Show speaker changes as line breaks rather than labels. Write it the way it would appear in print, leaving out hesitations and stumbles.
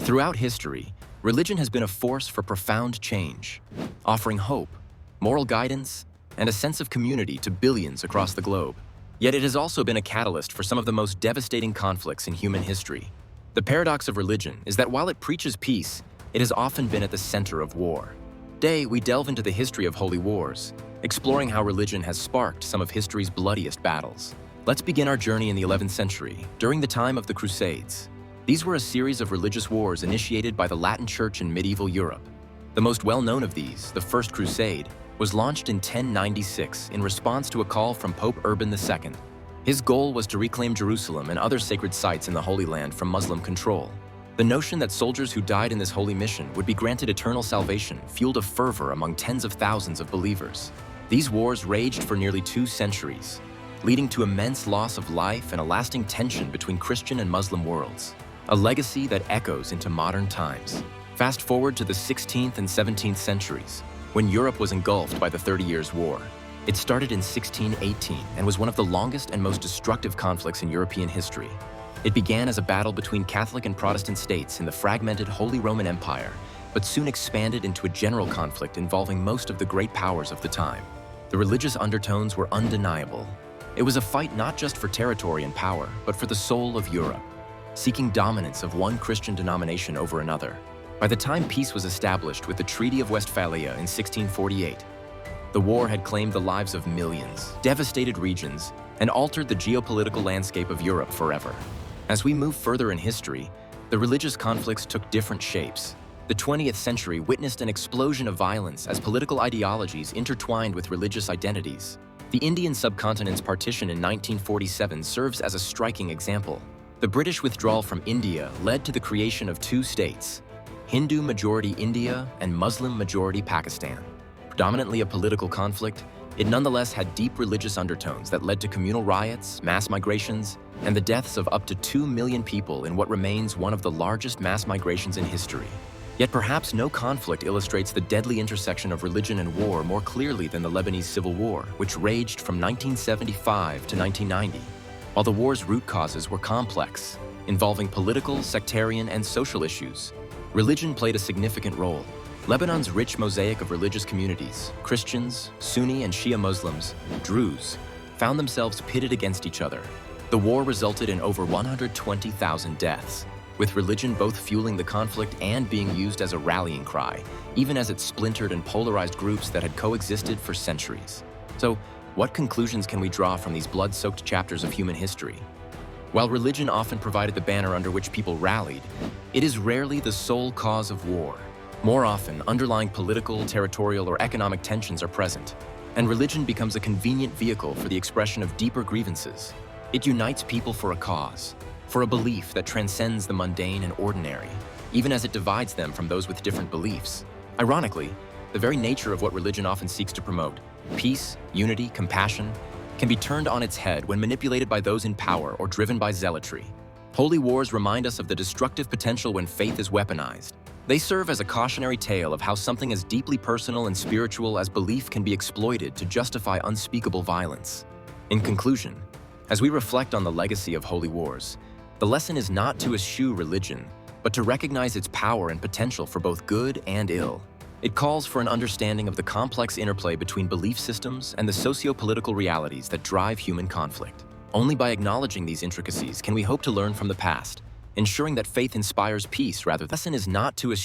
Throughout history, religion has been a force for profound change, offering hope, moral guidance, and a sense of community to billions across the globe. Yet it has also been a catalyst for some of the most devastating conflicts in human history. The paradox of religion is that while it preaches peace, it has often been at the center of war. Today, we delve into the history of holy wars, exploring how religion has sparked some of history's bloodiest battles. Let's begin our journey in the 11th century, during the time of the Crusades. These were a series of religious wars initiated by the Latin Church in medieval Europe. The most well-known of these, the First Crusade, was launched in 1096 in response to a call from Pope Urban II. His goal was to reclaim Jerusalem and other sacred sites in the Holy Land from Muslim control. The notion that soldiers who died in this holy mission would be granted eternal salvation fueled a fervor among tens of thousands of believers. These wars raged for nearly 2 centuries, leading to immense loss of life and a lasting tension between Christian and Muslim worlds, a legacy that echoes into modern times. Fast forward to the 16th and 17th centuries, when Europe was engulfed by the 30 Years' War. It started in 1618 and was one of the longest and most destructive conflicts in European history. It began as a battle between Catholic and Protestant states in the fragmented Holy Roman Empire, but soon expanded into a general conflict involving most of the great powers of the time. The religious undertones were undeniable. It was a fight not just for territory and power, but for the soul of Europe, seeking dominance of one Christian denomination over another. By the time peace was established with the Treaty of Westphalia in 1648, the war had claimed the lives of millions, devastated regions, and altered the geopolitical landscape of Europe forever. As we move further in history, the religious conflicts took different shapes. The 20th century witnessed an explosion of violence as political ideologies intertwined with religious identities. The Indian subcontinent's partition in 1947 serves as a striking example. The British withdrawal from India led to the creation of 2 states, Hindu-majority India and Muslim-majority Pakistan. Predominantly a political conflict, it nonetheless had deep religious undertones that led to communal riots, mass migrations, and the deaths of up to 2 million people in what remains one of the largest mass migrations in history. Yet perhaps no conflict illustrates the deadly intersection of religion and war more clearly than the Lebanese Civil War, which raged from 1975 to 1990. While the war's root causes were complex, involving political, sectarian, and social issues, religion played a significant role. Lebanon's rich mosaic of religious communities, Christians, Sunni and Shia Muslims, Druze, found themselves pitted against each other. The war resulted in over 120,000 deaths, with religion both fueling the conflict and being used as a rallying cry, even as it splintered and polarized groups that had coexisted for centuries. So, what conclusions can we draw from these blood-soaked chapters of human history? While religion often provided the banner under which people rallied, it is rarely the sole cause of war. More often, underlying political, territorial, or economic tensions are present, and religion becomes a convenient vehicle for the expression of deeper grievances. It unites people for a cause, for a belief that transcends the mundane and ordinary, even as it divides them from those with different beliefs. Ironically, the very nature of what religion often seeks to promote, peace, unity, compassion, can be turned on its head when manipulated by those in power or driven by zealotry. Holy wars remind us of the destructive potential when faith is weaponized. They serve as a cautionary tale of how something as deeply personal and spiritual as belief can be exploited to justify unspeakable violence. In conclusion, as we reflect on the legacy of holy wars, the lesson is not to eschew religion, but to recognize its power and potential for both good and ill. It calls for an understanding of the complex interplay between belief systems and the socio-political realities that drive human conflict. Only by acknowledging these intricacies can we hope to learn from the past, ensuring that faith inspires peace rather than. The lesson is not to eschew